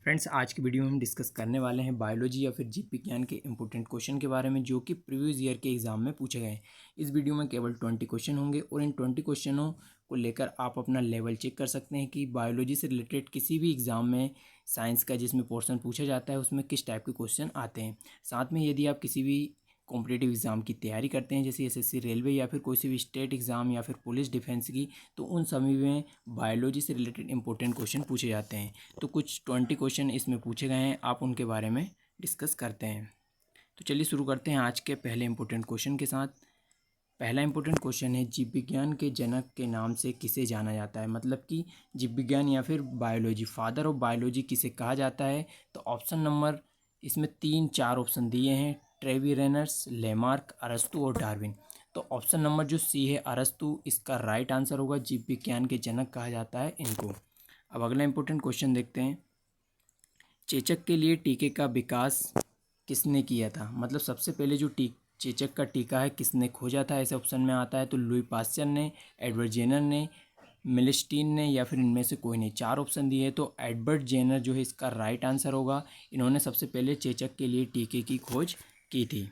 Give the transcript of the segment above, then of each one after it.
Friends, आज की video में हम डिस्कस करने वाले हैं बायोलॉजी या फिर जीव विज्ञान के इंपॉर्टेंट क्वेश्चन के बारे में जो कि प्रीवियस ईयर के एग्जाम में पूछे गए हैं। इस वीडियो में केवल 20 क्वेश्चन होंगे और इन 20 क्वेश्चनों को लेकर आप अपना लेवल चेक कर सकते हैं कि बायोलॉजी से रिलेटेड किसी भी एग्जाम में साइंस का जिसमें पोर्शन पूछा जाता है उसमें किस टाइप के क्वेश्चन आते हैं। साथ में यदि आप किसी भी कॉम्पिटिटिव एग्ज़ाम की तैयारी करते हैं जैसे एसएससी, रेलवे या फिर कोई सी भी स्टेट एग्ज़ाम या फिर पुलिस डिफेंस की, तो उन सभी में बायोलॉजी से रिलेटेड इंपॉर्टेंट क्वेश्चन पूछे जाते हैं। तो कुछ 20 क्वेश्चन इसमें पूछे गए हैं, आप उनके बारे में डिस्कस करते हैं। तो चलिए शुरू करते हैं आज के पहले इंपॉर्टेंट क्वेश्चन के साथ। पहला इंपॉर्टेंट क्वेश्चन है, जीव विज्ञान के जनक के नाम से किसे जाना जाता है। मतलब कि जीव विज्ञान या फिर बायोलॉजी, फादर ऑफ बायोलॉजी किसे कहा जाता है। तो ऑप्शन नंबर इसमें 3-4 ऑप्शन दिए हैं, ट्रेविरेनस, लेमार्क, अरस्तु और डार्विन। तो ऑप्शन नंबर जो सी है अरस्तु, इसका राइट आंसर होगा। जीव विज्ञान के जनक कहा जाता है इनको। अब अगला इंपॉर्टेंट क्वेश्चन देखते हैं, चेचक के लिए टीके का विकास किसने किया था। मतलब सबसे पहले जो चेचक का टीका है किसने खोजा था, ऐसे ऑप्शन में आता है। तो लुई पास्चर ने, एडवर्ड जेनर ने, मिलिस्टीन ने या फिर इनमें से कोई नहीं। 4 ऑप्शन दिए तो एडवर्ड जेनर जो है इसका राइट आंसर होगा। इन्होंने सबसे पहले चेचक के लिए टीके की खोज की थी।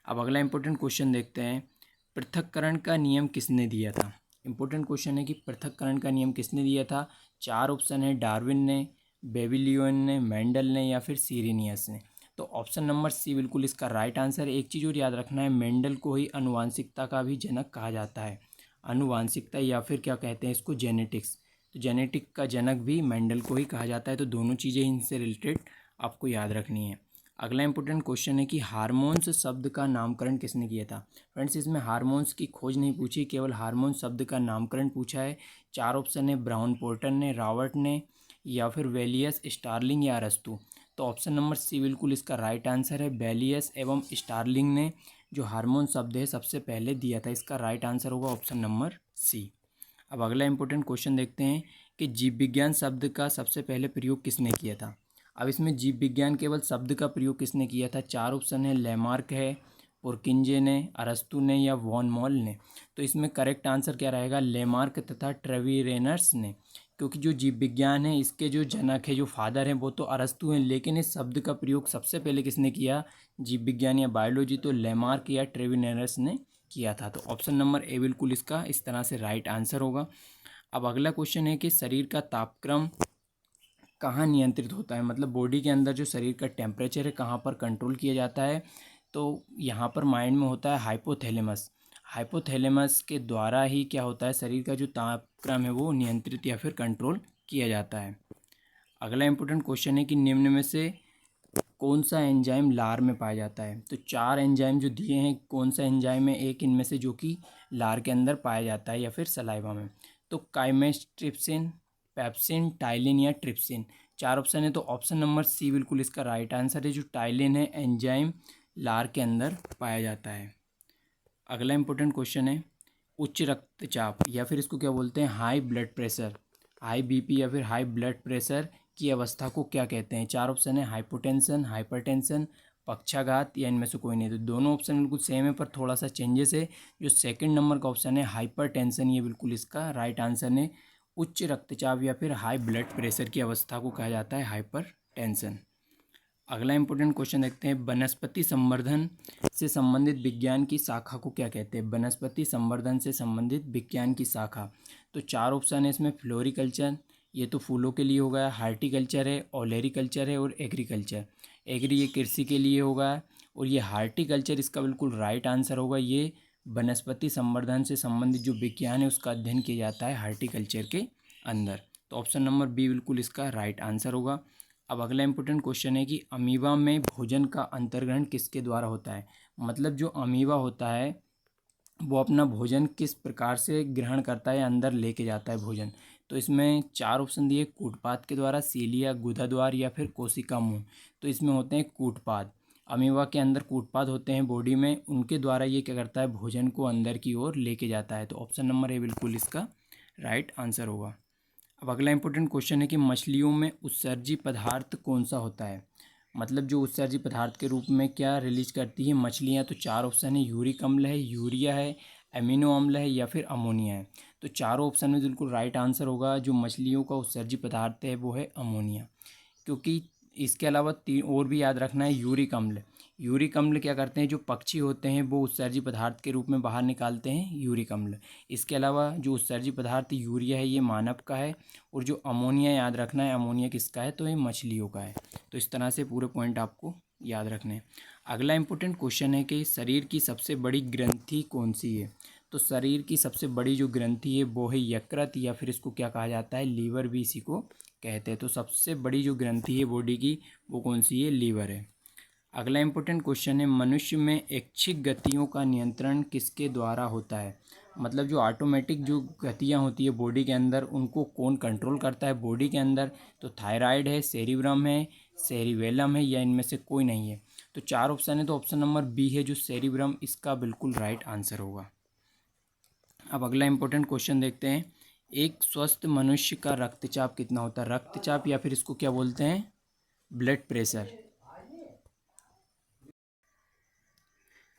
अब अगला इंपॉर्टेंट क्वेश्चन देखते हैं, पृथक्करण का नियम किसने दिया था। इंपॉर्टेंट क्वेश्चन है कि पृथक्करण का नियम किसने दिया था। 4 ऑप्शन है, डार्विन ने, बेबिलियन ने, मेंडल ने या फिर सीरेनियस ने। तो ऑप्शन नंबर सी बिल्कुल इसका राइट आंसर है। एक चीज़ और याद रखना है, मेंडल को ही आनुवांशिकता का भी जनक कहा जाता है। आनुवांशिकता या फिर क्या कहते हैं इसको, जेनेटिक्स। तो जेनेटिक का जनक भी मेंडल को ही कहा जाता है। तो दोनों चीज़ें इनसे रिलेटेड आपको याद रखनी है। अगला इंपॉर्टेंट क्वेश्चन है कि हार्मोन्स शब्द का नामकरण किसने किया था। फ्रेंड्स, इसमें हार्मोन्स की खोज नहीं पूछी, केवल हार्मोन शब्द का नामकरण पूछा है। 4 ऑप्शन है, ब्राउन पोर्टन ने, रॉबर्ट ने या फिर वेलियस, स्टार्लिंग या अरस्तु। तो ऑप्शन नंबर सी बिल्कुल इसका राइट आंसर है। बेलियस एवं स्टार्लिंग ने जो हार्मोन शब्द है सबसे पहले दिया था, इसका राइट आंसर होगा ऑप्शन नंबर सी। अब अगला इंपॉर्टेंट क्वेश्चन देखते हैं कि जीव विज्ञान शब्द का सबसे पहले प्रयोग किसने किया था। अब इसमें जीव विज्ञान केवल शब्द का प्रयोग किसने किया था। 4 ऑप्शन है, लेमार्क है, पुरकिंजे ने, अरस्तु ने या वॉन मॉल ने। तो इसमें करेक्ट आंसर क्या रहेगा, लेमार्क तथा ट्रेविरेनस ने। क्योंकि जो जीव विज्ञान है इसके जो जनक है, जो फादर हैं, वो तो अरस्तु हैं, लेकिन इस शब्द का प्रयोग सबसे पहले किसने किया, जीव विज्ञान या बायोलॉजी, तो लेमार्क या ट्रेविरेनस ने किया था। तो ऑप्शन नंबर ए बिल्कुल इसका इस तरह से राइट आंसर होगा। अब अगला क्वेश्चन है कि शरीर का तापक्रम कहाँ नियंत्रित होता है। मतलब बॉडी के अंदर जो शरीर का टेम्परेचर है कहाँ पर कंट्रोल किया जाता है। तो यहाँ पर माइंड में होता है हाइपोथैलेमस। हाइपोथैलेमस के द्वारा ही क्या होता है, शरीर का जो तापक्रम है वो नियंत्रित या फिर कंट्रोल किया जाता है। अगला इंपॉर्टेंट क्वेश्चन है कि निम्न में से कौन सा एंजाइम लार में पाया जाता है। तो 4 एंजाइम जो दिए हैं, कौन सा एंजाइम है एक इनमें से जो कि लार के अंदर पाया जाता है या फिर सलाइवा में। तो काइमेस्ट्रिप्सिन, पेप्सिन, टाइलिन या ट्रिप्सिन। 4 ऑप्शन है तो ऑप्शन नंबर सी बिल्कुल इसका राइट आंसर है। जो टाइलिन है एंजाइम लार के अंदर पाया जाता है। अगला इंपॉर्टेंट क्वेश्चन है, उच्च रक्तचाप या फिर इसको क्या बोलते हैं, high blood pressure, high BP या फिर हाई ब्लड प्रेशर की अवस्था को क्या कहते हैं। 4 ऑप्शन है, हाइपोटेंशन, हाइपरटेंशन, पक्षाघात या इनमें से कोई नहीं। तो दोनों ऑप्शन बिल्कुल सेम है पर थोड़ा सा चेंजेस है। जो सेकंड नंबर का ऑप्शन है हाइपरटेंशन, ये बिल्कुल इसका राइट आंसर है। उच्च रक्तचाप या फिर हाई ब्लड प्रेशर की अवस्था को कहा जाता है हाइपरटेंशन। अगला इंपॉर्टेंट क्वेश्चन देखते हैं, वनस्पति संवर्धन से संबंधित विज्ञान की शाखा को क्या कहते हैं। वनस्पति संवर्धन से संबंधित विज्ञान की शाखा। तो 4 ऑप्शन है इसमें, फ्लोरिकल्चर, ये तो फूलों के लिए हो गया, हार्टिकल्चर है, ओलेरिकल्चर है और एग्रीकल्चर। एग्री ये कृषि के लिए होगा और ये हार्टिकल्चर इसका बिल्कुल राइट आंसर होगा। ये वनस्पति संवर्धन से संबंधित जो विज्ञान है उसका अध्ययन किया जाता है हार्टिकल्चर के अंदर। तो ऑप्शन नंबर बी बिल्कुल इसका राइट आंसर होगा। अब अगला इंपॉर्टेंट क्वेश्चन है कि अमीबा में भोजन का अंतर्ग्रहण किसके द्वारा होता है। मतलब जो अमीबा होता है वो अपना भोजन किस प्रकार से ग्रहण करता है, अंदर लेके जाता है भोजन। तो इसमें 4 ऑप्शन दिए, कूटपाद के द्वारा, सीलिया, गुदाद्वार या फिर कोशिका मुंह। तो इसमें होते हैं कूटपाद। अमीबा के अंदर कूटपाद होते हैं बॉडी में, उनके द्वारा ये क्या करता है, भोजन को अंदर की ओर लेके जाता है। तो ऑप्शन नंबर ए बिल्कुल इसका राइट आंसर होगा। अब अगला इंपॉर्टेंट क्वेश्चन है कि मछलियों में उत्सर्जी पदार्थ कौन सा होता है। मतलब जो उत्सर्जी पदार्थ के रूप में क्या रिलीज करती है मछलियाँ। तो 4 ऑप्शन है, यूरिक अम्ल है, यूरिया है, एमिनो अम्ल है या फिर अमोनिया है। तो चारों ऑप्शन में बिल्कुल राइट आंसर होगा। जो मछलियों का उत्सर्जी पदार्थ है वो है अमोनिया। क्योंकि इसके अलावा तीन और भी याद रखना है, यूरिक अम्ल। यूरिक अम्ल क्या करते हैं, जो पक्षी होते हैं वो उत्सर्जी पदार्थ के रूप में बाहर निकालते हैं यूरिक अम्ल। इसके अलावा जो उत्सर्जी पदार्थ यूरिया है ये मानव का है, और जो अमोनिया याद रखना है, अमोनिया किसका है, तो ये मछलियों का है। तो इस तरह से पूरे पॉइंट आपको याद रखने हैं। अगला इंपॉर्टेंट क्वेश्चन है कि शरीर की सबसे बड़ी ग्रंथि कौन सी है। तो शरीर की सबसे बड़ी जो ग्रंथि है वो है यकृत, या फिर इसको क्या कहा जाता है, लीवर भी इसी को कहते हैं। तो सबसे बड़ी जो ग्रंथि है बॉडी की वो कौन सी है, लीवर है। अगला इंपॉर्टेंट क्वेश्चन है, मनुष्य में ऐच्छिक गतियों का नियंत्रण किसके द्वारा होता है। मतलब जो ऑटोमेटिक जो गतियाँ होती है बॉडी के अंदर, उनको कौन कंट्रोल करता है बॉडी के अंदर। तो थायराइड है, सेरिब्रम है, सेरिवेलम है, या इनमें से कोई नहीं है। तो चार ऑप्शन है, तो ऑप्शन नंबर बी है जो सेरिब्रम, इसका बिल्कुल राइट आंसर होगा। अब अगला इंपॉर्टेंट क्वेश्चन देखते हैं, एक स्वस्थ मनुष्य का रक्तचाप कितना होता है। रक्तचाप या फिर इसको क्या बोलते हैं, ब्लड प्रेशर।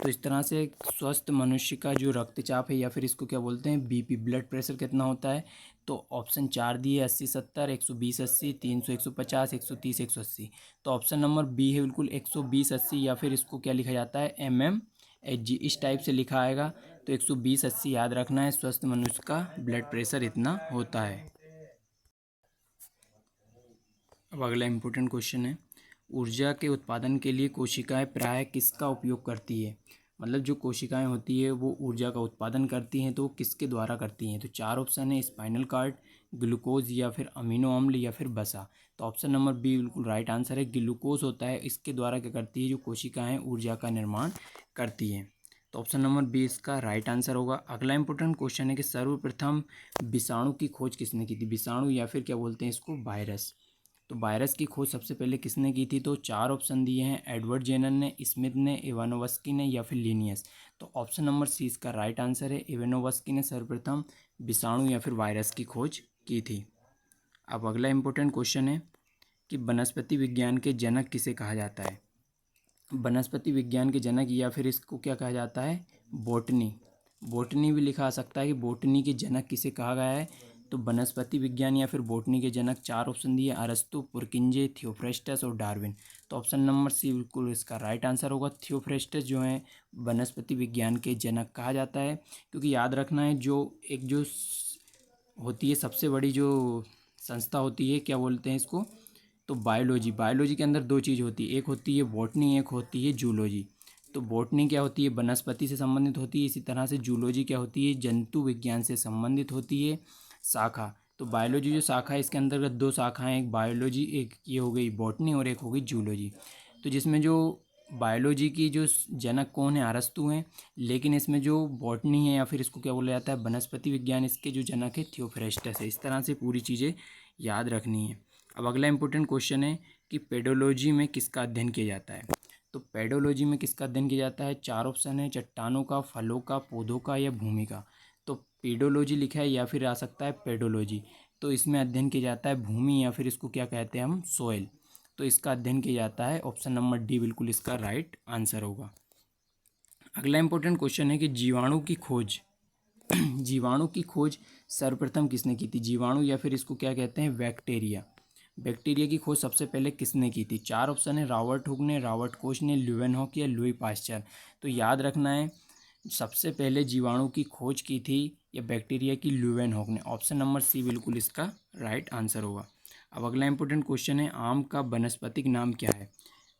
तो इस तरह से एक स्वस्थ मनुष्य का जो रक्तचाप है या फिर इसको क्या बोलते हैं, बीपी, ब्लड प्रेशर कितना होता है। तो ऑप्शन चार दिए, 80-70, 120-80, 300-150, 130-180। तो ऑप्शन नंबर बी है बिल्कुल 120-80, या फिर इसको क्या लिखा जाता है, mmHg, इस टाइप से लिखा आएगा। तो 120-80 याद रखना है, स्वस्थ मनुष्य का ब्लड प्रेशर इतना होता है। अब अगला इम्पोर्टेंट क्वेश्चन है, ऊर्जा के उत्पादन के लिए कोशिकाएं प्रायः किसका उपयोग करती है। मतलब जो कोशिकाएं होती है वो ऊर्जा का उत्पादन करती हैं, तो वो किसके द्वारा करती हैं। तो चार ऑप्शन है, स्पाइनल कार्ड, ग्लूकोज, या फिर अमीनो अम्ल, या फिर वसा। तो ऑप्शन नंबर बी बिल्कुल राइट आंसर है, ग्लूकोज होता है, इसके द्वारा क्या करती है, जो कोशिकाएँ ऊर्जा का निर्माण करती हैं। तो ऑप्शन नंबर बी इसका राइट आंसर होगा। अगला इंपॉर्टेंट क्वेश्चन है कि सर्वप्रथम विषाणु की खोज किसने की थी। विषाणु या फिर क्या बोलते हैं इसको, वायरस। तो वायरस की खोज सबसे पहले किसने की थी। तो चार ऑप्शन दिए हैं, एडवर्ड जेनर ने, स्मिथ ने, इवानोवस्की ने, या फिर लिनियस। तो ऑप्शन नंबर सी इसका राइट आंसर है, इवानोवस्की ने सर्वप्रथम विषाणु या फिर वायरस की खोज की थी। अब अगला इंपॉर्टेंट क्वेश्चन है कि वनस्पति विज्ञान के जनक किसे कहा जाता है। वनस्पति विज्ञान के जनक या फिर इसको क्या कहा जाता है, बॉटनी। बॉटनी भी लिखा आ सकता है कि बॉटनी के जनक किसे कहा गया है। तो वनस्पति विज्ञान या फिर बॉटनी के जनक चार ऑप्शन दिए, अरस्तु, पुरकिंजे, थियोफ्रेस्टस और डार्विन। तो ऑप्शन नंबर सी बिल्कुल इसका राइट आंसर होगा। थियोफ्रेस्टस जो है वनस्पति विज्ञान के जनक कहा जाता है, क्योंकि याद रखना है जो एक जो होती है सबसे बड़ी जो संस्था होती है, क्या बोलते हैं इसको, तो बायोलॉजी। बायोलॉजी के अंदर दो चीज़ होती है, एक होती है बॉटनी, एक होती है जूलॉजी। तो बॉटनी क्या होती है, वनस्पति से संबंधित होती है, इसी तरह से जूलॉजी क्या होती है, जंतु विज्ञान से संबंधित होती है शाखा। तो बायोलॉजी जो शाखा है इसके अंतर्गत दो शाखाएं, एक बायोलॉजी, एक ये हो गई बॉटनी, और एक हो गई जूलॉजी। तो जिसमें जो बायोलॉजी की जो जनक कौन है, अरस्तु हैं, लेकिन इसमें जो बॉटनी है या फिर इसको क्या बोला जाता है, वनस्पति विज्ञान, इसके जो जनक है थियोफ्रेस्टस है। इस तरह से पूरी चीज़ें याद रखनी है। अब अगला इंपॉर्टेंट क्वेश्चन है कि पेडोलॉजी में किसका अध्ययन किया जाता है। तो पेडोलॉजी में किसका अध्ययन किया जाता है, चार ऑप्शन है, चट्टानों का, फलों का, पौधों का, या भूमि का। तो पेडोलॉजी लिखा है या फिर आ सकता है पेडोलॉजी। तो इसमें अध्ययन किया जाता है भूमि, या फिर इसको क्या कहते हैं हम, सोइल। तो इसका अध्ययन किया जाता है, ऑप्शन नंबर डी बिल्कुल इसका राइट आंसर होगा। अगला इंपॉर्टेंट क्वेश्चन है कि जीवाणु की खोज जीवाणु की खोज सर्वप्रथम किसने की थी। जीवाणु या फिर इसको क्या कहते हैं, बैक्टीरिया। बैक्टीरिया की खोज सबसे पहले किसने की थी। चार ऑप्शन है, रॉबर्ट हुक ने, रॉबर्ट कोच ने, ल्यूवेनहॉक या लुई पास्चर। तो याद रखना है, सबसे पहले जीवाणु की खोज की थी या बैक्टीरिया की, ल्यूवेनहॉक ने। ऑप्शन नंबर सी बिल्कुल इसका राइट आंसर होगा। अब अगला इंपॉर्टेंट क्वेश्चन है, आम का वनस्पतिक नाम क्या है।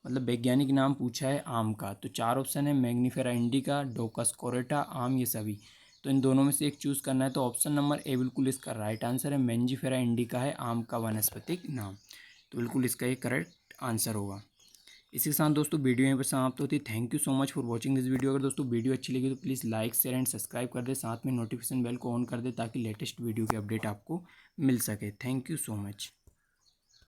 मतलब वैज्ञानिक नाम पूछा है आम का। तो चार ऑप्शन है, मैग्नीफेरा इंडिका, डोकस कोरेटा, आम, ये सभी। तो इन दोनों में से एक चूज़ करना है। तो ऑप्शन नंबर ए बिल्कुल इसका राइट आंसर है, मैंजीफेरा इंडिका है आम का वनस्पतिक नाम। तो बिल्कुल इसका ये करेक्ट आंसर होगा। इसी के साथ दोस्तों वीडियो यहीं पर समाप्त होती है। Thank you so much for watching this video. अगर दोस्तों वीडियो अच्छी लगी तो please like, share and subscribe कर दे, साथ में नोटिफिकेशन बेल को ऑन कर दे ताकि लेटेस्ट वीडियो के अपडेट आपको मिल सके। Thank you so much.